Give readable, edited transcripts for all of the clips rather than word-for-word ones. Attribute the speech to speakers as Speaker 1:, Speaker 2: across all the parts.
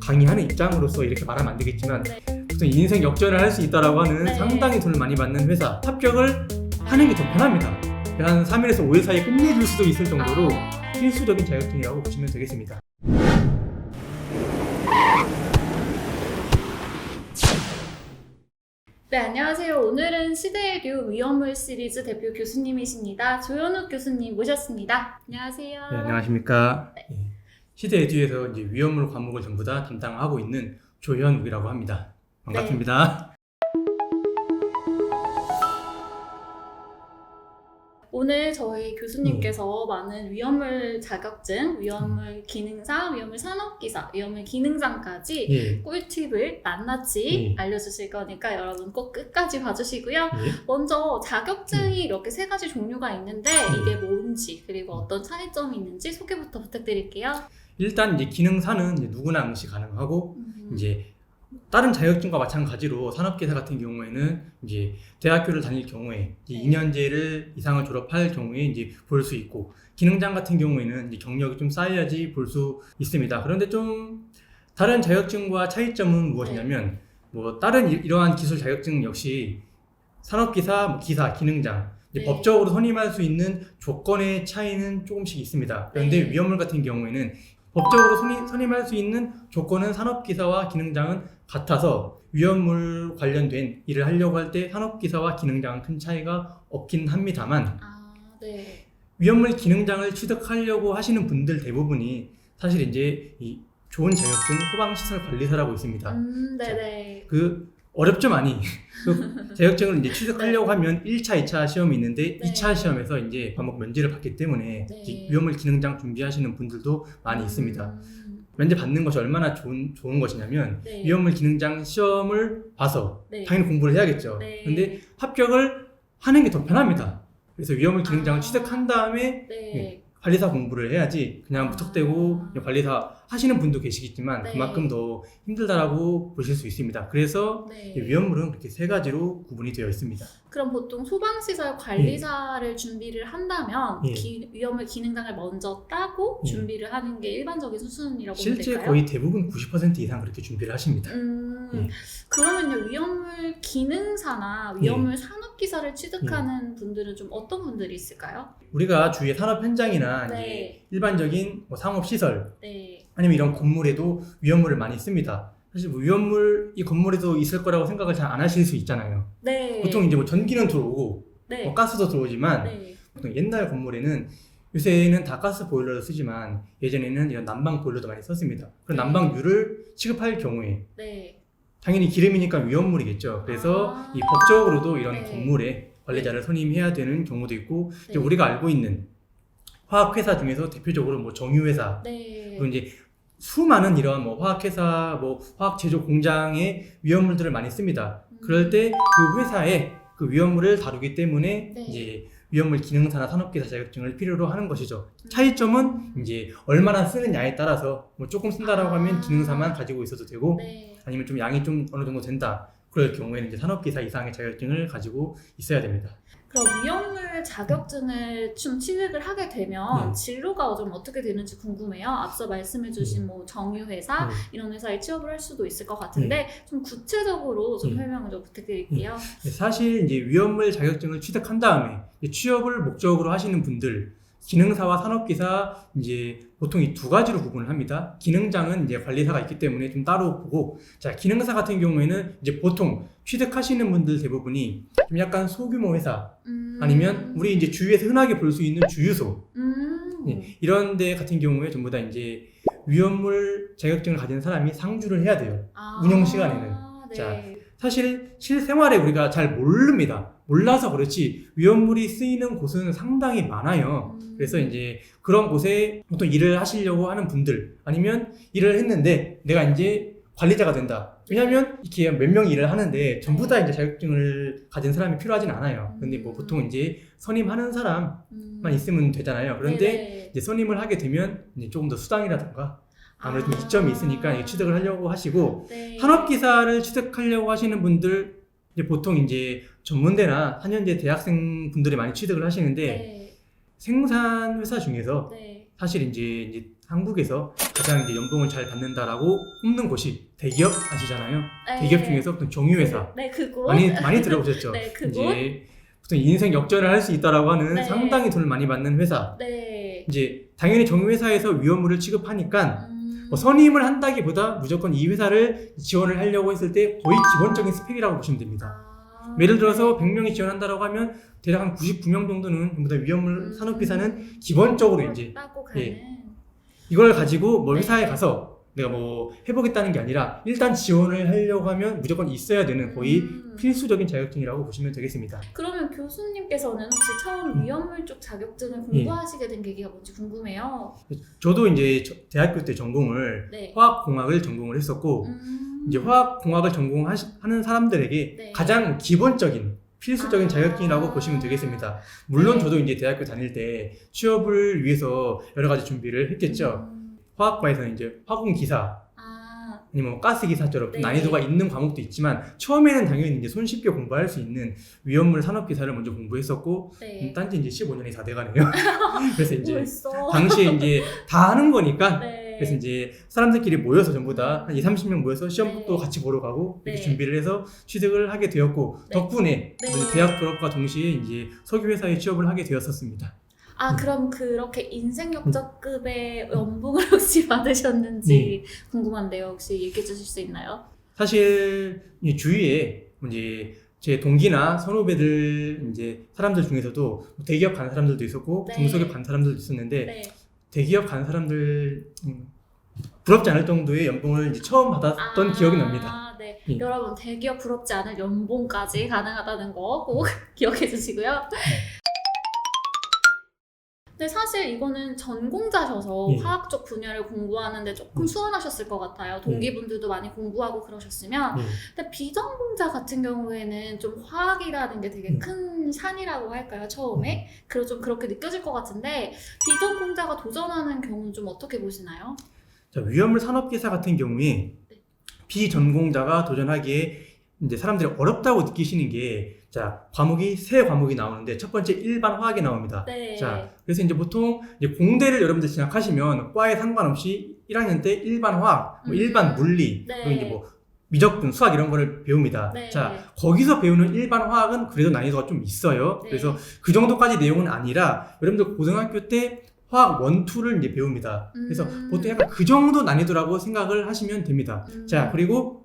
Speaker 1: 강의하는 입장으로서 이렇게 말하면 안 되겠지만
Speaker 2: 네.
Speaker 1: 보통 인생 역전을 할 수 있다라고 하는
Speaker 2: 네.
Speaker 1: 상당히 돈을 많이 받는 회사 합격을 하는 게 더 편합니다. 한 3일에서 5일 사이에 끝내줄 수도 있을 정도로 필수적인 자격증이라고 보시면 되겠습니다.
Speaker 2: 네, 안녕하세요. 오늘은 시대의류 위험물 시리즈 대표 교수님이십니다. 조현욱 교수님 모셨습니다. 안녕하세요.
Speaker 1: 네, 안녕하십니까.
Speaker 2: 네.
Speaker 1: 시대에듀에서 이제 위험물 과목을 전부 다 담당하고 있는 조현욱이라고 합니다. 반갑습니다.
Speaker 2: 오늘 저희 교수님께서 많은 위험물 자격증, 위험물 기능사, 위험물 산업기사, 위험물 기능장까지
Speaker 1: 예.
Speaker 2: 꿀팁을 낱낱이 알려주실 거니까 여러분 꼭 끝까지 봐주시고요. 먼저 자격증이 이렇게 세 가지 종류가 있는데 이게 뭔지 그리고 어떤 차이점이 있는지 소개부터 부탁드릴게요.
Speaker 1: 일단 이제 기능사는 이제 누구나 응시 가능하고 이제 다른 자격증과 마찬가지로 산업기사 같은 경우에는 이제 대학교를 다닐 경우에 이제 2년제를 이상을 졸업할 경우에 이제 볼 수 있고, 기능장 같은 경우에는 이제 경력이 좀 쌓여야지 볼 수 있습니다. 그런데 좀 다른 자격증과 차이점은 무엇이냐면 뭐 다른 이러한 기술 자격증 역시 산업기사, 뭐 기사, 기능장 이제 법적으로 선임할 수 있는 조건의 차이는 조금씩 있습니다. 그런데 위험물 같은 경우에는 법적으로 선임할 수 있는 조건은 산업기사와 기능장은 같아서 위험물 관련된 일을 하려고 할 때 산업기사와 기능장은 큰 차이가 없긴 합니다만 위험물 기능장을 취득하려고 하시는 분들 대부분이 사실 이제 이 좋은 자격증 소방시설관리사라고 있습니다. 그 어렵죠 많이. 그 자격증을 이제 취득하려고 하면 1차, 2차 시험이 있는데 2차 시험에서 이제 과목 면제를 받기 때문에 이제 위험물 기능장 준비하시는 분들도 많이 있습니다. 면제 받는 것이 얼마나 좋은 것이냐면 위험물 기능장 시험을 봐서 당연히 공부를 해야겠죠. 근데 합격을 하는 게 더 편합니다. 그래서 위험물 기능장을 취득한 다음에 관리사 공부를 해야지 그냥 무턱대고 관리사 하시는 분도 계시겠지만 그만큼 더 힘들다라고 보실 수 있습니다. 그래서 위험물은 그렇게 세 가지로 구분이 되어 있습니다.
Speaker 2: 그럼 보통 소방시설 관리사를 준비를 한다면 위험물 기능장을 먼저 따고 준비를 하는 게 일반적인 수순이라고 보면 될까요?
Speaker 1: 실제 거의 대부분 90% 이상 그렇게 준비를 하십니다.
Speaker 2: 그러면요, 위험물 기능사나 위험물 산업기사를 취득하는 분들은 좀 어떤 분들이 있을까요?
Speaker 1: 우리가 주위의 산업 현장이나 이제 일반적인 뭐 상업시설 아니면 이런 건물에도 위험물을 많이 씁니다. 사실 뭐 위험물 이 건물에도 있을 거라고 생각을 잘 안 하실 수 있잖아요. 보통 이제 뭐 전기는 들어오고 뭐 가스도 들어오지만 보통 옛날 건물에는 요새는 다 가스 보일러를 쓰지만 예전에는 이런 난방 보일러도 많이 썼습니다. 그런 난방유를 취급할 경우에 당연히 기름이니까 위험물이겠죠. 그래서 이 법적으로도 이런 건물에 관리자를 선임해야 되는 경우도 있고 이제 우리가 알고 있는 화학회사 중에서 대표적으로 뭐 정유회사 그리고 이제 수많은 이런 뭐 화학회사, 뭐 화학제조 공장의 위험물들을 많이 씁니다. 그럴 때 그 회사에 그 위험물을 다루기 때문에 이제 위험물 기능사나 산업기사 자격증을 필요로 하는 것이죠. 차이점은 이제 얼마나 쓰느냐에 따라서 뭐 조금 쓴다라고 하면 기능사만 가지고 있어도 되고 아니면 좀 양이 좀 어느 정도 된다. 그럴 경우에는 이제 산업기사 이상의 자격증을 가지고 있어야 됩니다.
Speaker 2: 그럼 위험물 자격증을 좀 취득을 하게 되면 진로가 좀 어떻게 되는지 궁금해요. 앞서 말씀해주신 뭐 정유회사 이런 회사에 취업을 할 수도 있을 것 같은데 좀 구체적으로 좀 설명을 좀 부탁드릴게요.
Speaker 1: 사실 이제 위험물 자격증을 취득한 다음에 취업을 목적으로 하시는 분들 기능사와 산업기사 이제 보통 이 두 가지로 구분을 합니다. 기능장은 이제 관리사가 있기 때문에 좀 따로 보고, 자 기능사 같은 경우에는 이제 보통 취득하시는 분들 대부분이 좀 약간 소규모 회사 아니면 우리 이제 주위에서 흔하게 볼 수 있는 주유소 이런 데 같은 경우에 전부 다 이제 위험물 자격증을 가진 사람이 상주를 해야 돼요. 운영 시간에는. 자 사실 실생활에 우리가 잘 모릅니다. 몰라서 그렇지 위험물이 쓰이는 곳은 상당히 많아요. 그래서 이제 그런 곳에 보통 일을 하시려고 하는 분들 아니면 일을 했는데 내가 이제 관리자가 된다. 왜냐면 이렇게 몇 명이 일을 하는데 전부 다 이제 자격증을 가진 사람이 필요하진 않아요. 근데 뭐 보통 이제 선임하는 사람만 있으면 되잖아요. 그런데 이제 선임을 하게 되면 이제 조금 더 수당이라든가 아무래도 이점이 있으니까 취득을 하려고 하시고 산업기사를 취득하려고 하시는 분들 이제 보통 이제 전문대나 4년제 대학생 분들이 많이 취득을 하시는데 생산 회사 중에서 사실 이제 한국에서 가장 이제 연봉을 잘 받는다라고 꼽는 곳이 대기업 아시잖아요.
Speaker 2: 네.
Speaker 1: 대기업 중에서 보통 정유회사
Speaker 2: 네, 그곳.
Speaker 1: 많이 들어보셨죠?
Speaker 2: 네, 그곳.
Speaker 1: 이제 보통 인생 역전을 할 수 있다라고 하는
Speaker 2: 네.
Speaker 1: 상당히 돈을 많이 받는 회사.
Speaker 2: 네.
Speaker 1: 이제 당연히 정유회사에서 위험물을 취급하니까 뭐 선임을 한다기보다 무조건 이 회사를 지원을 하려고 했을 때 거의 기본적인 스펙이라고 보시면 됩니다. 예를 들어서 100명이 지원한다라고 하면 대략 한 99명 정도는 전부 다 위험물 산업기사는 기본적으로 이제
Speaker 2: 따고 가는.
Speaker 1: 이걸 가지고 뭐
Speaker 2: 네.
Speaker 1: 회사에 가서 내가 뭐 해보겠다는 게 아니라 일단 지원을 하려고 하면 무조건 있어야 되는 거의 필수적인 자격증이라고 보시면 되겠습니다.
Speaker 2: 그러면 교수님께서는 혹시 처음 위험물 쪽 자격증을 공부하시게 된 계기가 뭔지 궁금해요.
Speaker 1: 저도 이제 대학교 때 전공을
Speaker 2: 네.
Speaker 1: 화학공학을 전공을 했었고 이제 화학공학을 전공하는 사람들에게
Speaker 2: 네.
Speaker 1: 가장 기본적인 필수적인 자격증이라고 보시면 되겠습니다. 물론 저도 이제 대학교 다닐 때 취업을 위해서 여러 가지 준비를 했겠죠. 화학과에서는 이제 화공기사 아니면 뭐 가스기사처럼
Speaker 2: 네.
Speaker 1: 난이도가 있는 과목도 있지만 처음에는 당연히 이제 손쉽게 공부할 수 있는 위험물 산업기사를 먼저 공부했었고
Speaker 2: 네.
Speaker 1: 딴지 이제 15년이 다 돼가네요. 그래서 이제
Speaker 2: 벌써.
Speaker 1: 당시에 이제 다 하는 거니까
Speaker 2: 네.
Speaker 1: 그래서 이제 사람들끼리 모여서 전부 다 한 20-30명 모여서 시험도
Speaker 2: 네.
Speaker 1: 같이 보러 가고 이렇게
Speaker 2: 네.
Speaker 1: 준비를 해서 취직을 하게 되었고
Speaker 2: 네.
Speaker 1: 덕분에
Speaker 2: 네.
Speaker 1: 이제 대학 졸업과 동시에 이제 석유회사에 취업을 하게 되었었습니다.
Speaker 2: 그럼 그렇게 인생 역전급의 연봉을 혹시 받으셨는지 궁금한데요. 혹시 얘기해 주실 수 있나요?
Speaker 1: 사실 이 주위에 이제 제 동기나 선후배들 이제 사람들 중에서도 대기업 간 사람들도 있었고
Speaker 2: 네.
Speaker 1: 중소기업 간 사람들도 있었는데
Speaker 2: 네.
Speaker 1: 대기업 간 사람들 부럽지 않을 정도의 연봉을 이제 처음 받았던 기억이 납니다.
Speaker 2: 네.
Speaker 1: 예.
Speaker 2: 여러분 대기업 부럽지 않을 연봉까지 가능하다는 거 꼭 기억해 주시고요. 근데 사실 이거는 전공자셔서
Speaker 1: 예.
Speaker 2: 화학 쪽 분야를 공부하는데 조금 수월하셨을 것 같아요. 동기분들도 많이 공부하고 그러셨으면. 근데 비전공자 같은 경우에는 좀 화학이라는 게 되게 큰 산이라고 할까요? 처음에? 그리고 좀 그렇게 느껴질 것 같은데 비전공자가 도전하는 경우는 좀 어떻게 보시나요?
Speaker 1: 자, 위험물 산업기사 같은 경우에 비전공자가 도전하기에 이제 사람들이 어렵다고 느끼시는 게 자, 과목이 세 과목이 나오는데 첫 번째 일반 화학이 나옵니다.
Speaker 2: 네.
Speaker 1: 자, 그래서 이제 보통 이제 공대를 여러분들 진학하시면 과에 상관없이 1학년 때 일반 화학, 뭐 일반 물리,
Speaker 2: 네.
Speaker 1: 그리고 이제 뭐 미적분, 수학 이런 거를 배웁니다.
Speaker 2: 네.
Speaker 1: 자, 거기서 배우는 일반 화학은 그래도 난이도가 좀 있어요.
Speaker 2: 네.
Speaker 1: 그래서 그 정도까지 내용은 아니라 여러분들 고등학교 때 화학 1, 2를 이제 배웁니다. 그래서 보통 약간 그 정도 난이도라고 생각을 하시면 됩니다. 자, 그리고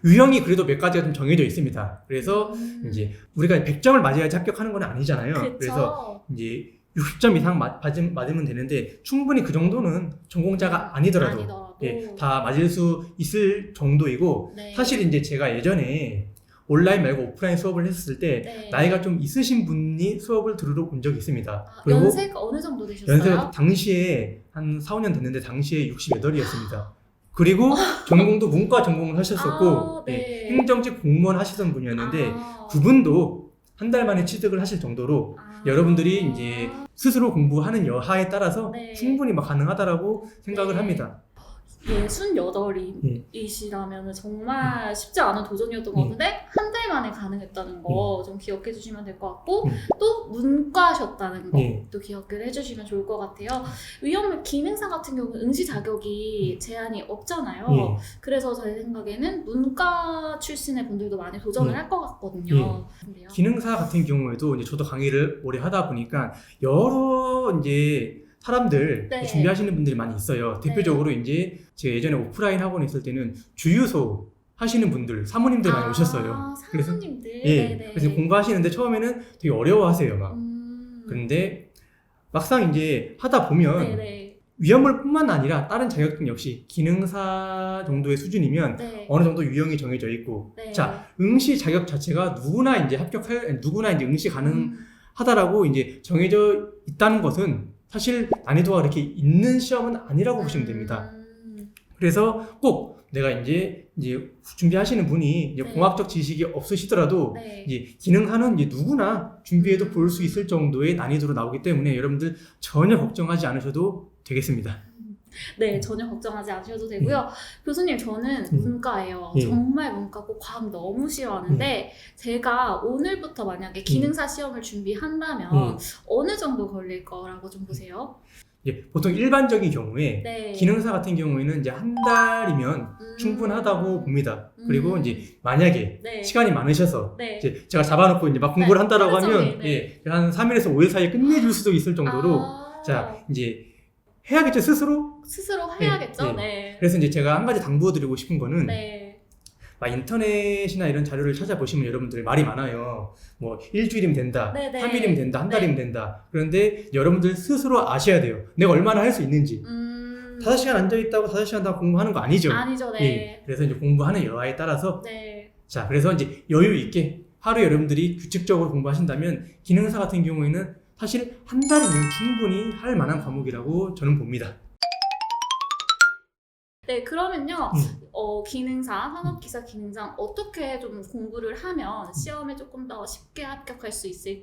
Speaker 1: 유형이 그래도 몇 가지가 좀 정해져 있습니다. 그래서 이제 우리가 100점을 맞아야지 합격하는 건 아니잖아요.
Speaker 2: 그쵸?
Speaker 1: 그래서 이제 60점 이상 맞으면 되는데 충분히 그 정도는 전공자가 아니더라도 다 맞을 수 있을 정도이고
Speaker 2: 네.
Speaker 1: 사실 이제 제가 예전에 온라인 말고 오프라인 수업을 했을 때
Speaker 2: 네.
Speaker 1: 나이가 좀 있으신 분이 수업을 들으러 온 적이 있습니다.
Speaker 2: 연세가 어느 정도 되셨어요?
Speaker 1: 연세가 당시에 한 4, 5년 됐는데 당시에 68이었습니다. 그리고 전공도 문과 전공을 하셨었고
Speaker 2: 네.
Speaker 1: 행정직 공무원 하시던 분이었는데 그분도 한 달 만에 취직을 하실 정도로 여러분들이 이제 스스로 공부하는 여하에 따라서
Speaker 2: 네.
Speaker 1: 충분히 막 가능하다라고 생각을
Speaker 2: 네.
Speaker 1: 합니다.
Speaker 2: 68이시라면 정말 쉽지 않은 도전이었던 것 같은데 한 달 만에 가능했다는 거 좀 기억해 주시면 될 것 같고 또 문과셨다는 것도 기억을 해주시면 좋을 것 같아요. 위험물 기능사 같은 경우는 응시 자격이 제한이 없잖아요. 그래서 제 생각에는 문과 출신의 분들도 많이 도전을 할 것 같거든요. 근데요?
Speaker 1: 기능사 같은 경우에도 이제 저도 강의를 오래 하다 보니까 여러 이제 사람들
Speaker 2: 네.
Speaker 1: 준비하시는 분들이 많이 있어요. 대표적으로 이제 제가 예전에 오프라인 학원에 있을 때는 주유소 하시는 분들, 사모님들 많이 오셨어요.
Speaker 2: 사모님들.
Speaker 1: 그래서 공부하시는데 처음에는 되게 어려워하세요, 막. 그런데 막상 이제 하다 보면 위험물뿐만 아니라 다른 자격증 역시 기능사 정도의 수준이면 어느 정도 유형이 정해져 있고, 자, 응시 자격 자체가 누구나 이제 누구나 이제 응시 가능하다라고 이제 정해져 있다는 것은 사실 난이도가 그렇게 있는 시험은 아니라고 보시면 됩니다. 그래서 꼭 내가 이제 준비하시는 분이 이제 공학적 지식이 없으시더라도 이제 기능사는 이제 누구나 준비해도 볼 수 있을 정도의 난이도로 나오기 때문에 여러분들 전혀 걱정하지 않으셔도 되겠습니다.
Speaker 2: 네, 전혀 걱정하지 않으셔도 되고요. 교수님, 저는 문과예요. 정말 문과고 과학 너무 싫어하는데 제가 오늘부터 만약에 기능사 시험을 준비한다면 어느 정도 걸릴 거라고 좀 보세요?
Speaker 1: 이제 보통 일반적인 경우에
Speaker 2: 네.
Speaker 1: 기능사 같은 경우에는 이제 한 달이면 충분하다고 봅니다. 그리고 이제 만약에
Speaker 2: 네.
Speaker 1: 시간이 많으셔서
Speaker 2: 네.
Speaker 1: 이제 제가 잡아놓고 이제 막 공부를
Speaker 2: 네,
Speaker 1: 한다라고
Speaker 2: 하루
Speaker 1: 하면
Speaker 2: 종일, 네.
Speaker 1: 예, 한 3일에서 5일 사이에 끝내줄 수도 있을 정도로 자 이제 해야겠죠 스스로.
Speaker 2: 스스로 해야겠죠.
Speaker 1: 네.
Speaker 2: 네.
Speaker 1: 그래서 이제 제가 한 가지 당부드리고 싶은 거는
Speaker 2: 네.
Speaker 1: 막 인터넷이나 이런 자료를 찾아보시면 여러분들 말이 많아요. 뭐 일주일이면 된다,
Speaker 2: 네, 네.
Speaker 1: 3일이면 된다, 한
Speaker 2: 네.
Speaker 1: 달이면 된다. 그런데 여러분들 스스로 아셔야 돼요. 내가 얼마나 할 수 있는지. 5시간 앉아있다고 5시간 다 공부하는 거 아니죠.
Speaker 2: 아니죠. 네.
Speaker 1: 예. 그래서 이제 공부하는 여하에 따라서
Speaker 2: 네.
Speaker 1: 자 그래서 이제 여유 있게 하루에 여러분들이 규칙적으로 공부하신다면 기능사 같은 경우에는 사실 한 달이면 충분히 할 만한 과목이라고 저는 봅니다.
Speaker 2: 네, 그러면요, 기능사, 산업기사 기능장 어떻게 좀 공부를 하면 시험에 조금 더 쉽게 합격할 수 있을지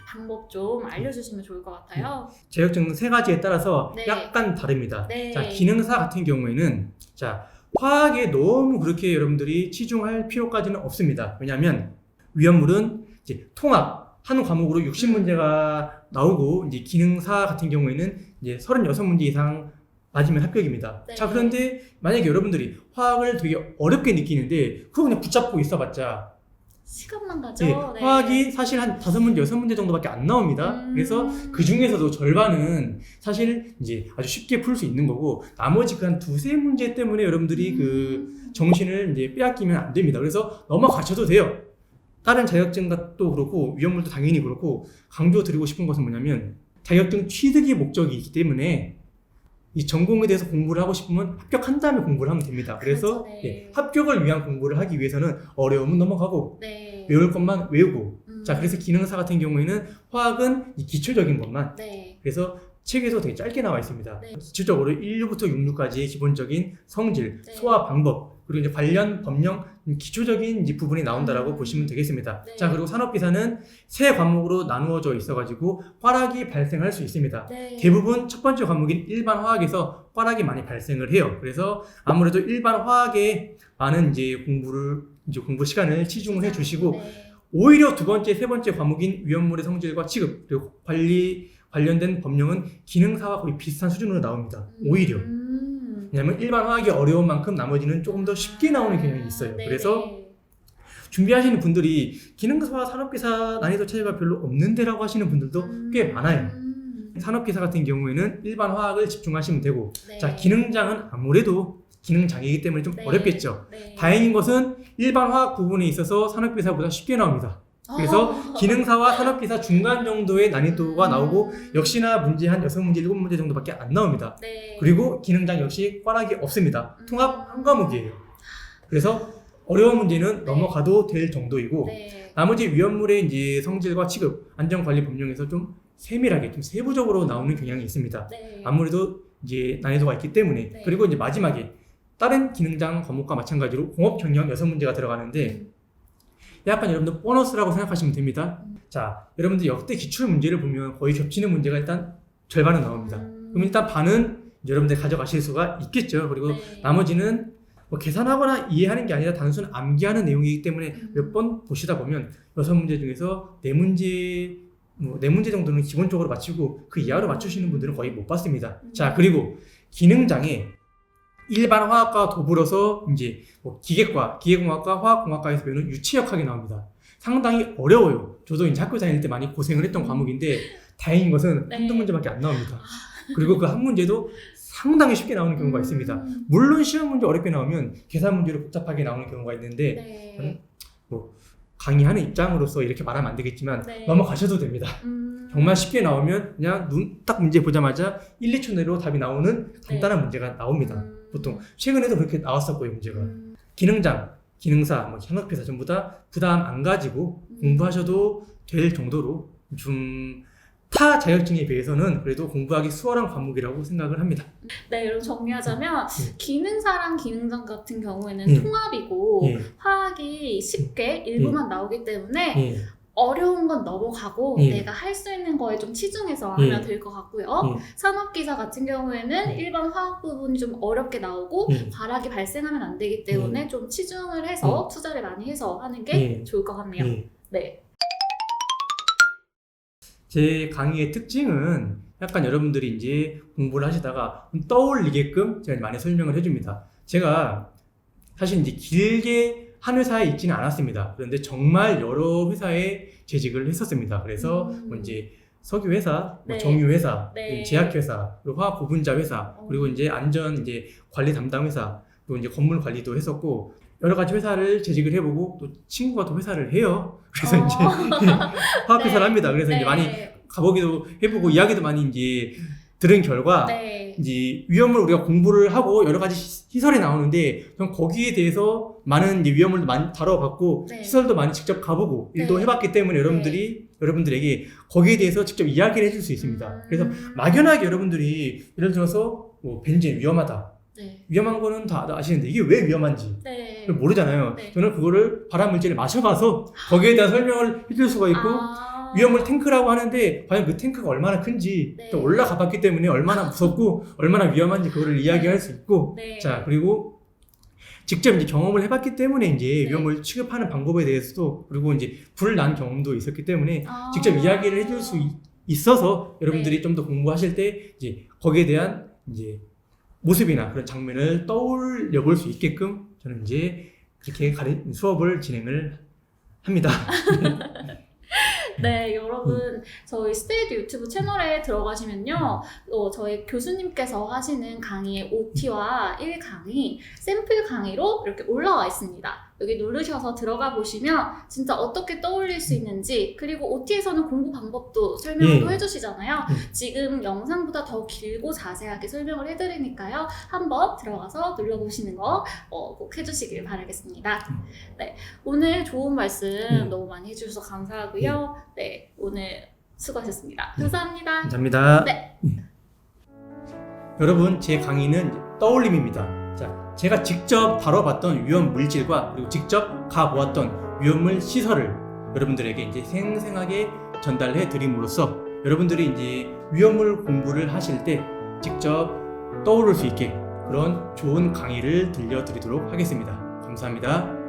Speaker 2: 방법 좀 알려주시면 좋을 것 같아요.
Speaker 1: 자격증 3가지에 따라서
Speaker 2: 네.
Speaker 1: 약간 다릅니다.
Speaker 2: 네.
Speaker 1: 자, 기능사 같은 경우에는 자, 화학에 너무 그렇게 여러분들이 치중할 필요까지는 없습니다. 왜냐하면 위험물은 이제 통합 한 과목으로 60문제가 나오고 이제 기능사 같은 경우에는 이제 36문제 이상 맞으면 합격입니다.
Speaker 2: 네.
Speaker 1: 자, 그런데 만약에 여러분들이 화학을 되게 어렵게 느끼는데 그거 그냥 붙잡고 있어봤자
Speaker 2: 시간만 가죠.
Speaker 1: 예,
Speaker 2: 네.
Speaker 1: 화학이 사실 한 5문제, 6문제 정도밖에 안 나옵니다. 그래서 그 중에서도 절반은 사실 이제 아주 쉽게 풀 수 있는 거고 나머지 그 한 2-3문제 때문에 여러분들이 그 정신을 이제 빼앗기면 안 됩니다. 그래서 넘어가셔도 돼요. 다른 자격증도 그렇고 위험물도 당연히 그렇고 강조드리고 싶은 것은 뭐냐면 자격증 취득이 목적이 있기 때문에 이 전공에 대해서 공부를 하고 싶으면 합격한 다음에 공부를 하면 됩니다. 그래서
Speaker 2: 그렇죠, 네.
Speaker 1: 예, 합격을 위한 공부를 하기 위해서는 어려움은 넘어가고
Speaker 2: 네.
Speaker 1: 외울 것만 외우고 자 그래서 기능사 같은 경우에는 화학은 이 기초적인 것만
Speaker 2: 네.
Speaker 1: 그래서 책에서 되게 짧게 나와 있습니다.
Speaker 2: 네.
Speaker 1: 기초적으로 1류부터 6류까지의 기본적인 성질,
Speaker 2: 네.
Speaker 1: 소화 방법 그리고 이제 관련 법령 기초적인 이제 부분이 나온다라고 보시면 되겠습니다.
Speaker 2: 네.
Speaker 1: 자 그리고 산업기사는 3과목으로 나누어져 있어가지고 화락이 발생할 수 있습니다.
Speaker 2: 네.
Speaker 1: 대부분 첫 번째 과목인 일반 화학에서 화락이 많이 발생을 해요. 그래서 아무래도 일반 화학에 많은 이제 공부 시간을 치중을 해주시고
Speaker 2: 네.
Speaker 1: 오히려 두 번째, 세 번째 과목인 위험물의 성질과 취급 그리고 관련된 법령은 기능사와 거의 비슷한 수준으로 나옵니다. 오히려. 왜냐하면 일반 화학이 어려운 만큼 나머지는 조금 더 쉽게 나오는 경향이 있어요.
Speaker 2: 네.
Speaker 1: 그래서 준비하시는 분들이 기능사와 산업기사 난이도 차이가 별로 없는데라고 하시는 분들도 꽤 많아요. 산업기사 같은 경우에는 일반 화학을 집중하시면 되고
Speaker 2: 네.
Speaker 1: 자 기능장은 아무래도 기능장이기 때문에 좀
Speaker 2: 네.
Speaker 1: 어렵겠죠.
Speaker 2: 네.
Speaker 1: 다행인 것은 일반 화학 부분에 있어서 산업기사보다 쉽게 나옵니다. 그래서 기능사와 산업기사 중간 정도의 난이도가 나오고 역시나 문제 한 6문제, 7문제 정도밖에 안 나옵니다.
Speaker 2: 네.
Speaker 1: 그리고 기능장 역시 꽈락이 없습니다. 통합 한 과목이에요. 그래서 어려운 문제는 넘어가도 될 정도이고
Speaker 2: 네.
Speaker 1: 나머지 위험물의 이제 성질과 취급, 안전관리 법령에서 좀 세밀하게, 좀 세부적으로 나오는 경향이 있습니다.
Speaker 2: 네.
Speaker 1: 아무래도 이제 난이도가 있기 때문에
Speaker 2: 네.
Speaker 1: 그리고 이제 마지막에 다른 기능장 과목과 마찬가지로 공업 경영 6문제가 들어가는데 약간 여러분들 보너스라고 생각하시면 됩니다. 자, 여러분들 역대 기출 문제를 보면 거의 겹치는 문제가 일단 절반은 나옵니다. 그럼 일단 반은 여러분들 가져가실 수가 있겠죠. 그리고
Speaker 2: 네.
Speaker 1: 나머지는 뭐 계산하거나 이해하는 게 아니라 단순 암기하는 내용이기 때문에 몇 번 보시다 보면 6문제 중에서 4문제 뭐 4문제 정도는 기본적으로 맞추고 그 이하로 맞추시는 분들은 거의 못 봤습니다. 자, 그리고 기능장에 일반 화학과 더불어서 이제 뭐 기계과, 기계공학과, 화학공학과에서 배우는 유체역학이 나옵니다. 상당히 어려워요. 저도 이제 학교 다닐 때 많이 고생을 했던 과목인데 다행인 것은
Speaker 2: 네.
Speaker 1: 한두 문제밖에 안 나옵니다. 그리고 그 한 문제도 상당히 쉽게 나오는 경우가 있습니다. 물론 시험 문제 어렵게 나오면 계산 문제로 복잡하게 나오는 경우가 있는데
Speaker 2: 네.
Speaker 1: 뭐 강의하는 입장으로서 이렇게 말하면 안 되겠지만
Speaker 2: 네.
Speaker 1: 넘어가셔도 됩니다. 정말 쉽게 나오면 그냥 눈 딱 문제 보자마자 1, 2초 내로 답이 나오는 간단한 문제가 나옵니다. 보통 최근에도 그렇게 나왔었고요 문제가. 기능장, 기능사, 뭐 산업기사 전부 다 부담 안 가지고 공부하셔도 될 정도로 좀 타 자격증에 비해서는 그래도 공부하기 수월한 과목이라고 생각을 합니다.
Speaker 2: 네, 여러분 정리하자면 기능사랑 기능장 같은 경우에는
Speaker 1: 예.
Speaker 2: 통합이고
Speaker 1: 예.
Speaker 2: 화학이 쉽게 일부만 나오기 때문에
Speaker 1: 예.
Speaker 2: 어려운 건 넘어가고
Speaker 1: 예.
Speaker 2: 내가 할 수 있는 거에 좀 치중해서
Speaker 1: 예.
Speaker 2: 하면 될 것 같고요.
Speaker 1: 예.
Speaker 2: 산업기사 같은 경우에는
Speaker 1: 예.
Speaker 2: 일반 화학 부분이 좀 어렵게 나오고
Speaker 1: 예.
Speaker 2: 과락이 발생하면 안 되기 때문에 좀 치중을 해서 투자를 많이 해서 하는 게
Speaker 1: 예.
Speaker 2: 좋을 것 같네요.
Speaker 1: 예.
Speaker 2: 네.
Speaker 1: 제 강의의 특징은 약간 여러분들이 이제 공부를 하시다가 떠올리게끔 제가 많이 설명을 해줍니다. 제가 사실 이제 길게 한 회사에 있지는 않았습니다. 그런데 정말 여러 회사에 재직을 했었습니다. 그래서 뭐 이제 석유 회사, 뭐
Speaker 2: 네.
Speaker 1: 정유 회사,
Speaker 2: 네.
Speaker 1: 제약 회사, 그리고 화학 보분자 회사, 그리고 이제 안전 이제 관리 담당 회사, 또 이제 건물 관리도 했었고 여러 가지 회사를 재직을 해보고 또 친구가 또 회사를 해요. 그래서 이제 화학 회사를
Speaker 2: 네.
Speaker 1: 합니다. 그래서
Speaker 2: 네.
Speaker 1: 이제 많이 가보기도 해보고 이야기도 많이 이제 들은 결과
Speaker 2: 네.
Speaker 1: 이제 위험을 우리가 공부를 하고 여러 가지 시설이 나오는데 전 거기에 대해서 많은 이제 위험을 많이 다뤄봤고
Speaker 2: 네.
Speaker 1: 시설도 많이 직접 가보고 일도
Speaker 2: 네.
Speaker 1: 해봤기 때문에 여러분들에게 거기에 대해서 직접 이야기를 해줄 수 있습니다. 그래서 막연하게 여러분들이 예를 들어서 뭐 벤젠 위험하다.
Speaker 2: 네.
Speaker 1: 위험한 거는 다 아시는데 이게 왜 위험한지
Speaker 2: 네.
Speaker 1: 모르잖아요.
Speaker 2: 네.
Speaker 1: 저는 그거를 발암물질을 마셔봐서 거기에 대한 설명을 해줄 수가 있고 위험물 탱크라고 하는데 과연 그 탱크가 얼마나 큰지
Speaker 2: 네.
Speaker 1: 또 올라가 봤기 때문에 얼마나 무섭고 얼마나 위험한지 그거를 이야기할 수 있고
Speaker 2: 네.
Speaker 1: 자 그리고 직접 이제 경험을 해봤기 때문에 이제
Speaker 2: 네.
Speaker 1: 위험을 취급하는 방법에 대해서도 그리고 이제 불을 난 경험도 있었기 때문에 직접 이야기를 해줄 수 있어서 여러분들이
Speaker 2: 네.
Speaker 1: 좀 더 공부하실 때 이제 거기에 대한 이제 모습이나 그런 장면을 떠올려 볼 수 있게끔 저는 이제 그렇게 수업을 진행을 합니다.
Speaker 2: 네, 여러분 저희 스테이드 유튜브 채널에 들어가시면요 저희 교수님께서 하시는 강의의 OT와 1강의 샘플 강의로 이렇게 올라와 있습니다. 여기 누르셔서 들어가 보시면 진짜 어떻게 떠올릴 수 있는지 그리고 OT에서는 공부 방법도 설명을 또 해주시잖아요. 지금 영상보다 더 길고 자세하게 설명을 해드리니까요. 한번 들어가서 눌러보시는 거 꼭 해주시길 바라겠습니다. 네, 오늘 좋은 말씀 너무 많이 해주셔서 감사하고요. 네, 오늘 수고하셨습니다. 감사합니다.
Speaker 1: 감사합니다.
Speaker 2: 네.
Speaker 1: 여러분 제 강의는 떠올림입니다. 자, 제가 직접 다뤄봤던 위험 물질과 그리고 직접 가보았던 위험물 시설을 여러분들에게 이제 생생하게 전달해 드림으로써 여러분들이 이제 위험물 공부를 하실 때 직접 떠오를 수 있게 그런 좋은 강의를 들려드리도록 하겠습니다. 감사합니다.